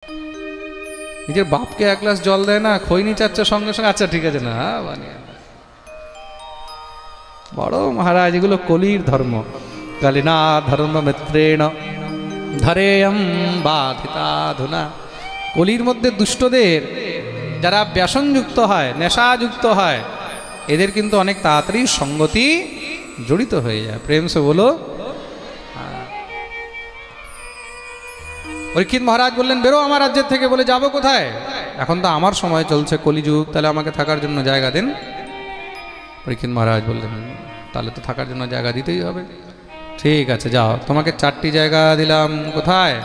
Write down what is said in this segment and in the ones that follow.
নিজের বাপকে এক গ্লাস জল দেয় না, খৈনি চাচ্ছে সঙ্গে সঙ্গে, আচ্ছা ঠিক আছে না বানিয়ে। বড় মহারাজ, এগুলো কলির ধর্ম। কালিনা ধর্ম মিত্রেণ ধরেয়ম বাধিতাধুনা। কলির মধ্যে দুষ্টদের, যারা ব্যসনযুক্ত হয়, নেশাযুক্ত হয়, এদের কিন্তু অনেক তাড়াতাড়ি সঙ্গতি জড়িত হয়ে যায়। প্রেম সে বলো। পরীক্ষিত মহারাজ বললেন, বেরো আমার রাজ্যের থেকে। বলে, যাবো কোথায়? এখন তো আমার সময় চলছে, কলিযুগ, তাহলে আমাকে থাকার জন্য জায়গা দিন। পরীক্ষিত মহারাজ বললেন, তাহলে তো থাকার জন্য জায়গা দিতেই হবে। ঠিক আছে, যাও, তোমাকে 4টি জায়গা দিলাম। কোথায়?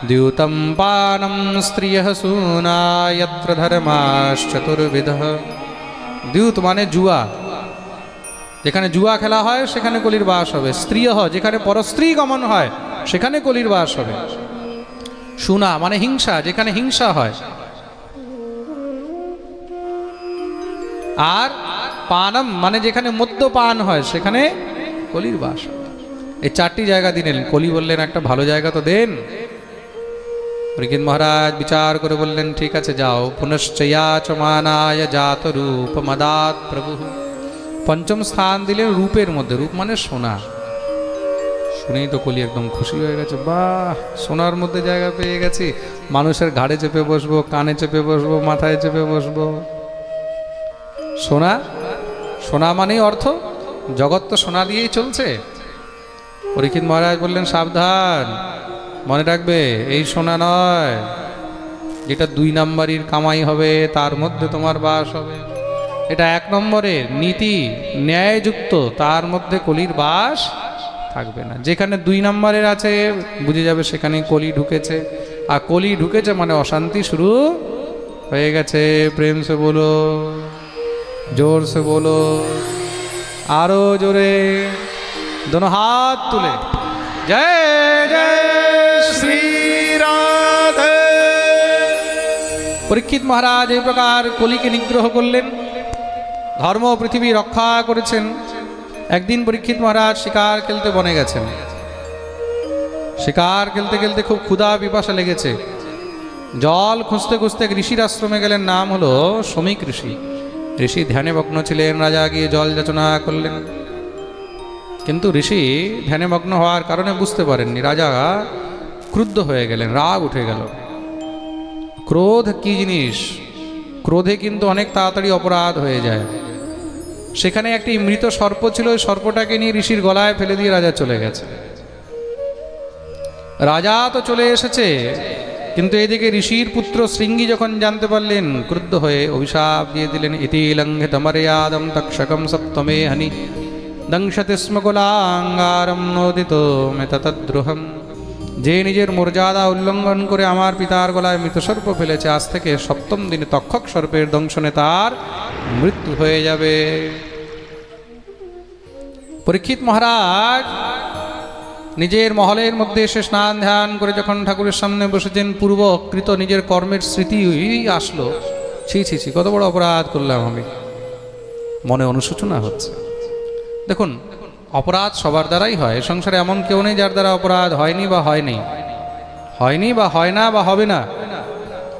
দ্যুতম পানম স্ত্রিয়ঃ সূনা যত্র ধর্মাশ্চতুর্বিধঃ। দ্যুত মানে জুয়া, যেখানে জুয়া খেলা হয় সেখানে কলির বাস হবে। স্ত্রিয়ঃ, যেখানে পরস্ত্রী গমন হয় সেখানে কলির বাস হবে। সূনা মানে হিংসা, যেখানে হিংসা হয়। আর পানম মানে যেখানে মদ্যপান হয় সেখানে কলির বাস। এই 4টি জায়গা দিলেন। কলি বললেন, একটা ভালো জায়গা তো দেন। পরীক্ষিত মহারাজ বিচার করে বললেন, ঠিক আছে, যাও। পুনশ্চয়াচমানায় জাত রূপ মদাত প্রভু। 5ম স্থান দিলেন রূপের মধ্যে। রূপ মানে সোনা। শুনেই তো কলি একদম খুশি হয়ে গেছে। বাহ, সোনার মধ্যে জায়গা পেয়ে গেছি। মানুষের ঘাড়ে চেপে বসবো, কানে চেপে বসবো, মাথায় চেপে বসবো। সোনা, সোনা মানেই অর্থ। জগৎ তো সোনা দিয়েই চলছে। পরীক্ষিত মহারাজ বললেন, সাবধান, মনে রাখবে, এই সোনা নয়, যেটা 2 নম্বরের কামাই হবে তার মধ্যে তোমার বাস হবে। এটা 1 নম্বরের নীতি ন্যায়যুক্ত, তার মধ্যে কলির বাস থাকবে না। যেখানে 2 নম্বরের আছে বুঝে যাবে সেখানে কলি ঢুকেছে। আর কলি ঢুকেছে মানে অশান্তি শুরু হয়ে গেছে। প্রেম সে বলো, জোর সে বলো, আরো জোরে, दोनों हाथ तुले। जय जय श्री राधे। পরীক্ষিত মহারাজ এই প্রকার কলিকে নিগ্রহ করলেন, ধর্ম পৃথিবী রক্ষা করেছেন। একদিন পরীক্ষিত মহারাজ শিকার খেলতে বনে গেছেন। শিকার খেলতে খেলতে খুব ক্ষুধা পিপাসা লেগেছে। জল খুঁজতে খুঁজতে এক ঋষির আশ্রমে গেলেন। নাম হলো শমিক ঋষি। ঋষি ধ্যানে মগ্ন ছিলেন। রাজা গিয়ে জল যাচনা করলেন, কিন্তু ঋষি ধ্যানে মগ্ন হওয়ার কারণে বুঝতে পারেননি। রাজা ক্রুদ্ধ হয়ে গেলেন, রাগ উঠে গেল। ক্রোধ কি জিনিস? ক্রোধে কিন্তু অনেক তাড়াতাড়ি অপরাধ হয়ে যায়। সেখানে একটি মৃত সর্প ছিল, ওই সর্পটাকে নিয়ে ঋষির গলায় ফেলে দিয়ে রাজা চলে গেছে। রাজা তো চলে এসেছে, কিন্তু এদিকে ঋষির পুত্র শৃঙ্গি যখন জানতে পারলেন, ক্রুদ্ধ হয়ে অভিশাপ দিয়ে দিলেন, ইতি লঙ্ঘিত মর্যাদম তক্ষকম সপ্তমে হানি দংশতে স্ম কুলাঙ্গারম নোদিত মেতদ্রুহম। যে নিজের মর্যাদা উল্লঙ্ঘন করে আমার পিতার গলায় মৃতসর্প ফেলেছে, আজ থেকে 7ম দিনে তক্ষক সর্পের দংশনে তার মৃত্যু হয়ে যাবে। পরীক্ষিত মহারাজ নিজের মহলের মধ্যে এসে স্নান ধ্যান করে যখন ঠাকুরের সামনে বসেছেন, পূর্বকৃত নিজের কর্মের স্মৃতি আসলো। ছি ছি ছি, কত বড় অপরাধ করলাম আমি, মনে অনুশোচনা হচ্ছে। দেখুন, অপরাধ সবার দ্বারাই হয়। সংসারে এমন কেউ নেই যার দ্বারা অপরাধ হয়নি বা হয়নি, হয়নি বা হয় না বা হবে না।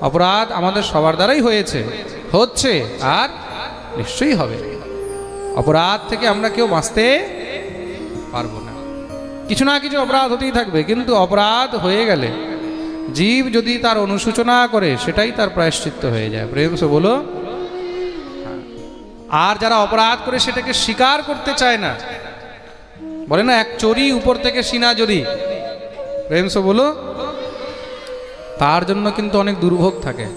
অপরাধ আমাদের সবার দ্বারাই হয়েছে, হচ্ছে, আর নিশ্চয়ই হবে। অপরাধ থেকে আমরা কেউ বাঁচতে পারবো না। কিছু না কিছু অপরাধ হতেই থাকবে, কিন্তু অপরাধ হয়ে গেলে জীব যদি তার অনুশোচনা করে, সেটাই তার প্রায়শ্চিত্ত হয়ে যায়। প্রেম সে বলো। আর যারা অপরাধ করে সেটাকে স্বীকার করতে চায় না, বলে না, এক চোরি উপর থেকে সিনা জড়ি। প্রেম সে বলো, তার জন্য কিন্তু অনেক দুর্ভোগ থাকে।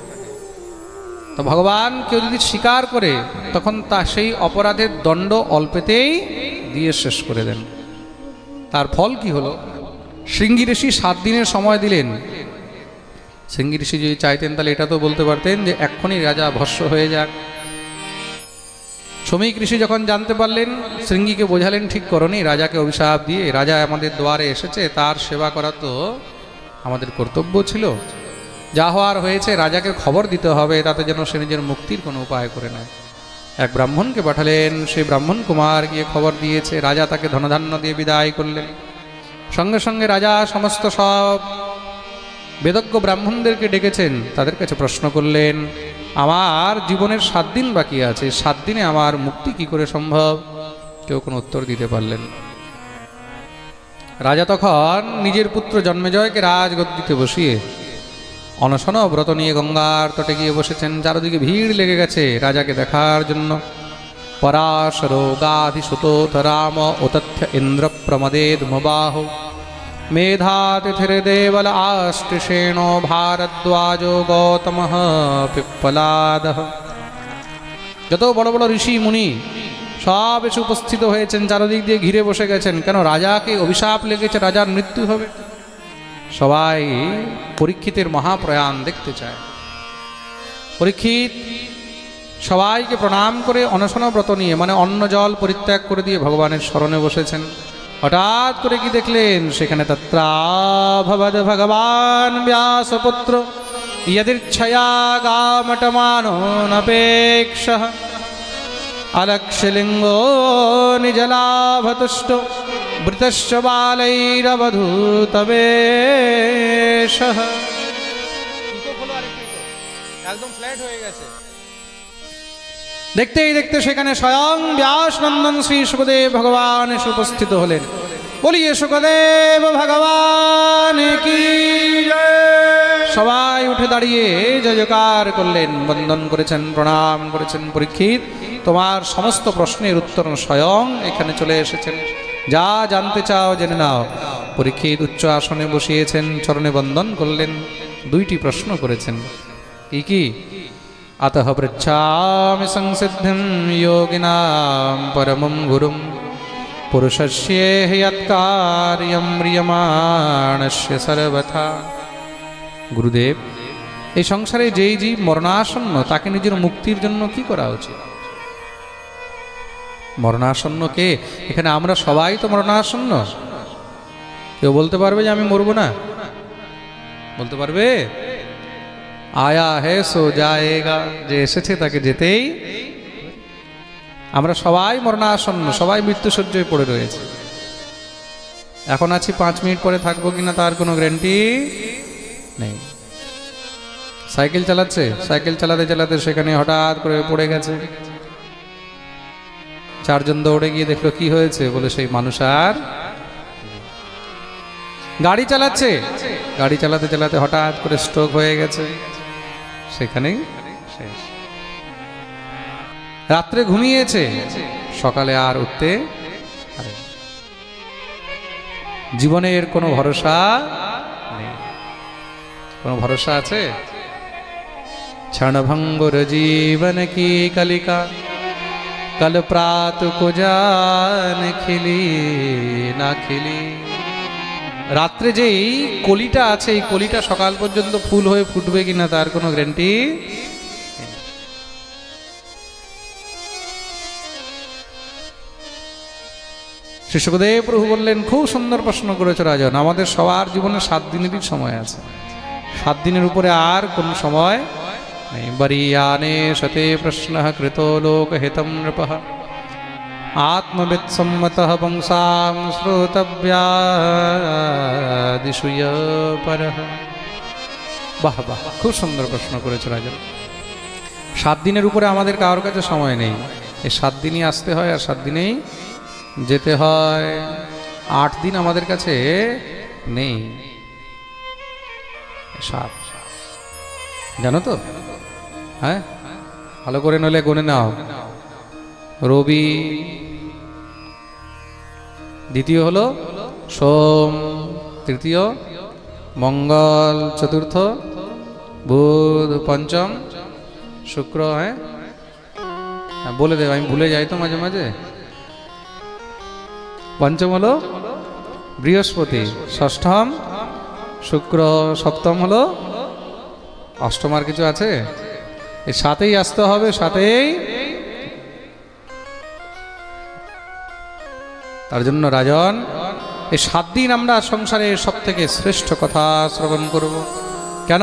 তো ভগবান কেউ যদি স্বীকার করে, তখন তা সেই অপরাধের দণ্ড অল্পেতেই দিয়ে শেষ করে দেন। তার ফল কি হলো? শৃঙ্গি ঋষি 7 দিনের সময় দিলেন। শৃঙ্গি ঋষি যদি চাইতেন তাহলে এটা তো বলতে পারতেন যে এক্ষুনি রাজা ভস্ম হয়ে যাক। শমিক ঋষি যখন জানতে পারলেন, শৃঙ্গিকে বোঝালেন, ঠিক করনি, রাজাকে অভিশাপ দিয়ে রাজা আমাদের দ্বারে এসেছে, তার সেবা করা তো আমাদের কর্তব্য ছিল। যা হওয়ার হয়েছে, রাজাকে খবর দিতে হবে, তাতে যেন সে নিজের মুক্তির কোনো উপায় করে নেয়। এক ব্রাহ্মণকে পাঠালেন। সেই ব্রাহ্মণ কুমার গিয়ে খবর দিয়েছে। রাজা তাকে ধনধান্য দিয়ে বিদায় করলেন। সঙ্গে সঙ্গে রাজা সমস্ত সব বেদজ্ঞ ব্রাহ্মণদেরকে ডেকেছেন, তাদের কাছে প্রশ্ন করলেন, আমার জীবনের 7 দিন বাকি আছে, 7 দিনে আমার মুক্তি কি করে সম্ভব? কেউ কোনো উত্তর দিতে পারলেন না। রাজা তখন নিজের পুত্র জন্মেজয়কে রাজগদ্দিতে বসিয়ে অনশন ব্রত নিয়ে গঙ্গার তটে গিয়ে বসেছেন। চারদিকে ভিড় লেগে গেছে রাজাকে দেখার জন্য। পরাশরো গাধিসুতোথ রাম উতথ্য ইন্দ্র প্রমদেদ মুবাহ মেধাতিথির দেবল আষ্টিষেণো ভারদ্বাজো গৌতম পিপ্পলাদ। যত বড় বড় ঋষি মুনি সব এসে উপস্থিত হয়েছেন, চারদিক দিয়ে ঘিরে বসে গেছেন। কেন? রাজাকে অভিশাপ লেগেছে, রাজার মৃত্যু হবে। সবাই পরীক্ষিতের মহাপ্রয়াণ দেখতে চায়। পরীক্ষিত সবাইকে প্রণাম করে অনশন ব্রত নিয়ে, মানে অন্ন জল পরিত্যাগ করে দিয়ে ভগবানের শরণে বসেছেন। হঠাৎ করে কি দেখলেন? সেখানে তত্রাভবদ ভগবান ব্যাসপুত্র यदिच्छया गामटमानो नपेक्षः अलक्षलिंगो निजलाभतुष्टो वृतश्च बालैरवधूतवेशः। একদম ফ্ল্যাট হয়ে গেছে। দেখতেই দেখতে সেখানে স্বয়ং ব্যাস নন্দন শ্রী সুখদেব ভগবান এসে উপস্থিত হলেন। বলিয়ে সুখদেব ভগবান কি জয়। সবাই উঠে দাঁড়িয়ে জয়কার করলেন, বন্দন করেছেন, প্রণাম করেছেন। পরীক্ষিত, তোমার সমস্ত প্রশ্নের উত্তর স্বয়ং এখানে চলে এসেছেন, যা জানতে চাও জেনে নাও। পরীক্ষিত উচ্চ আসনে বসিয়েছেন, চরণে বন্দন করলেন। 2টি প্রশ্ন করেছেন। কি কি? अतः पृच्छामि संसिद्धिं योगिनां परमं गुरुं पुरुषस्येह यत्कार्यं म्रियमाणस्य सर्वथा। গুরুদেব, এই সংসারে যেই জীব মরণাসন্ন তাকে নিজের মুক্তির জন্য কি করা উচিত? মরণাসন্ন কে? এখানে আমরা সবাই তো মরণাসন্ন। কেউ বলতে পারবে যে আমি মরব না? বলতে পারবে? আয়া হে সো যায়েগা, যে এসেছে তাকে যেতেই। আমরা সবাই মরণাসন্ন, সবাই মৃত্যুসজ্জায় পড়ে রয়েছে। এখন আছি, 5 মিনিট পরে থাকবো কিনা তার কোনো গ্যারান্টি নেই। সাইকেল চালাচ্ছে, সাইকেল চালাতে চালাতে সেখানে হঠাৎ করে পড়ে গেছে। 4 জন দৌড়ে গিয়ে দেখলো কি হয়েছে, বলে সেই মানুষ আর। গাড়ি চালাচ্ছে, গাড়ি চালাতে চালাতে হঠাৎ করে স্ট্রোক হয়ে গেছে, সেখানেই শেষ। রাত্রে ঘুমিয়েছে, সকালে আর উঠতে পারে। জীবনের কোনো ভরসা নেই। কোনো ভরসা আছে? क्षणभंगुर जीवन की कलिका कल प्रात को जान खिली ना खिली। রাত্রে যে এই কলিটা আছে, এই কলিটা সকাল পর্যন্ত ফুল হয়ে ফুটবে কিনা তার কোনো গ্যারান্টি। শ্রী সুখদেব প্রভু বললেন, খুব সুন্দর প্রশ্ন করেছো রাজন। আমাদের সবার জীবনে 7 দিনেরই সময় আছে, 7 দিনের উপরে আর কোন সময় নেই। বরিয়ানে সতে প্রশ্ন কৃতো লোকহিতম নৃপঃ आत्मविद सम्मतः पुंसां श्रोतव्यादिषु परः। বাহ বাহ, খুব সুন্দর প্রশ্ন করেছে রাজন। 7 দিনের উপরে আমাদের কারোর কাছে সময় নেই। এই 7 দিনই আসতে হয় আর 7 দিনেই যেতে হয়। 8 দিন আমাদের কাছে নেই। 7 জানো তো? হ্যাঁ, ভালো করে নইলে গুনে নাও। রবি, দ্বিতীয় হলো সোম, তৃতীয় মঙ্গল, চতুর্থ বুধ, পঞ্চম শুক্র। হ্যাঁ, বলে দেব, আমি ভুলে যাই তো মাঝে মাঝে। পঞ্চম হলো বৃহস্পতি, ষষ্ঠম শুক্র, সপ্তম হলো অষ্টম। আর কিছু আছে? এই 7এই আসতে হবে, 7এই। তার জন্য রাজন, এই 7 দিন আমরা সংসারের সব থেকে শ্রেষ্ঠ কথা শ্রবণ করব। কেন?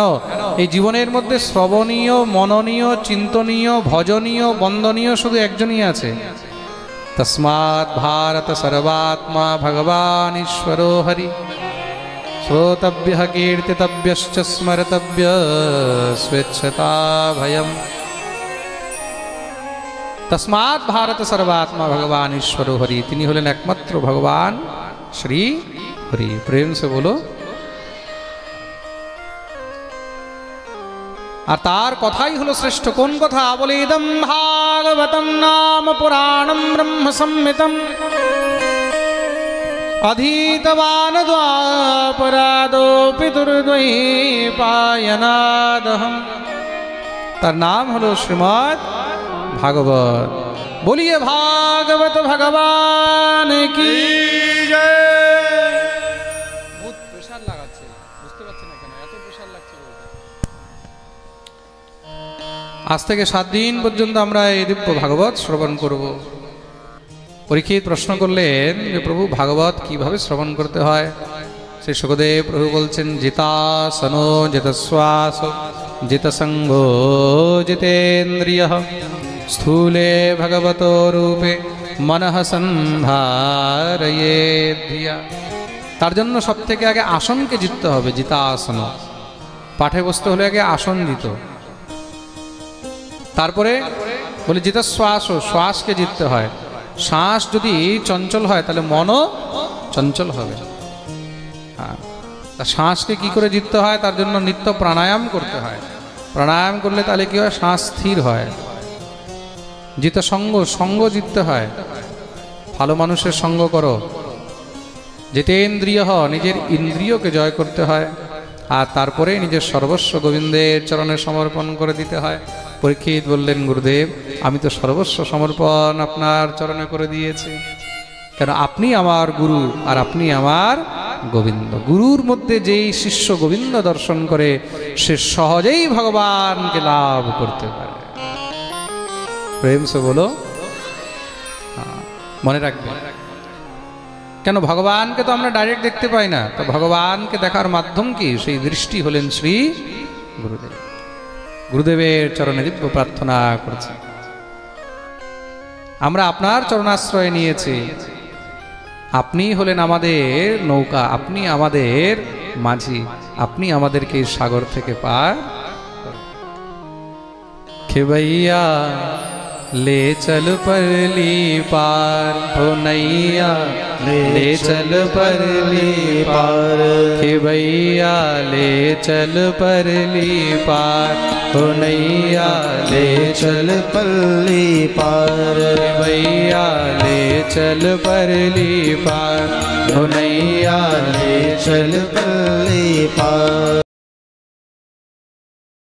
এই জীবনের মধ্যে শ্রবণীয়, মননীয়, চিন্তনীয়, ভজনীয়, বন্দনীয় শুধু একজনই আছে। তস্মাৎ ভারত সর্বাত্মা ভগবান ঈশ্বরো হরি। श्रोतव्यः कीर्तितव्यश्च स्मर्तव्यः स्वेच्छता भयम्। तस्मात् भारत सर्वात्मा भगवान ईश्वरो हरि। तिनी हलेन एकमात्र भगवान श्री हरि। प्रेम से बोलो। আর তার কথাই হলো শ্রেষ্ঠ। কোন কথা? বলে ইদম ভাগবতম নাম পুরাণম ব্রহ্ম সংহিতম অধীতবান দ্বাপরাদো পিতুর্দ্বৈপায়নাদহম। তার নাম হলো শ্রীমদ্ ভাগবত। বলিয়ে ভাগবত ভগবান কি জয়। বহুত প্রেসার লাগাচ্ছে, বুঝতে পারছেন না কেন এত প্রেসার লাগছে বলতে। আজ থেকে 7 দিন পর্যন্ত আমরা এই দিব্য ভাগবত শ্রবণ করব। পরীক্ষিত প্রশ্ন করলেন যে প্রভু ভাগবত কিভাবে শ্রবণ করতে হয়। শ্রী সুখদেব প্রভু বলছেন জিতাসনো জিতশ্বাস জিতসঙ্গো জিতেন্দ্রিয়ঃ স্থূলে ভগবত রূপে মনঃ সন্ধারয়েৎ ধিয়া। তার জন্য সব থেকে আগে আসনকে জিততে হবে, জিতাসন। পাঠে বসতে হলে আগে আসন জিত। তারপরে বলে জিতশ্বাস, শ্বাসকে জিততে হয়। শ্বাস যদি চঞ্চল হয় তাহলে মনও চঞ্চল হবে। হ্যাঁ, তা শ্বাসকে কি করে জিততে হয়? তার জন্য নিত্য প্রাণায়াম করতে হয়। প্রাণায়াম করলে তাহলে কি হয়? শ্বাস স্থির হয়। জিত সঙ্গ, সঙ্গ জিততে হয়। ভালো মানুষের সঙ্গ করো। জিতেন্দ্রিয়, নিজের ইন্দ্রিয়কে জয় করতে হয়। আর তারপরে নিজের সর্বস্ব গোবিন্দের চরণে সমর্পণ করে দিতে হয়। পরীক্ষিত বললেন গুরুদেব আমি তো সর্বস্ব সমর্পণ আপনার চরণে করে দিয়েছি, কেন আপনি আমার গুরু আর আপনি আমার গোবিন্দ। গুরুর মধ্যে যেই শিষ্য গোবিন্দ দর্শন করে সে সহজেই ভগবানকে লাভ করতে পারে। প্রেম সে বলো। মনে রাখবে, কেন ভগবানকে তো আমরা ডাইরেক্ট দেখতে পাই না, তো ভগবানকে দেখার মাধ্যম কি? সেই দৃষ্টি হলেন শ্রী গুরুদেব। গুরুদেবের চরণে দিব্য প্রার্থনা করছি। আমরা আপনার চরণাশ্রয় নিয়েছি। আপনি হলেন আমাদের নৌকা, আপনি আমাদের মাঝি, আপনি আমাদেরকে সাগর থেকে পার। খেবैया ले चल परली पार, हो नैया ले चल परली पार। खेबैया ले चल परली पार, हो नैया ले चल परली पार। खेबैया ले चल परली पार, हो नैया ले चल परली पार।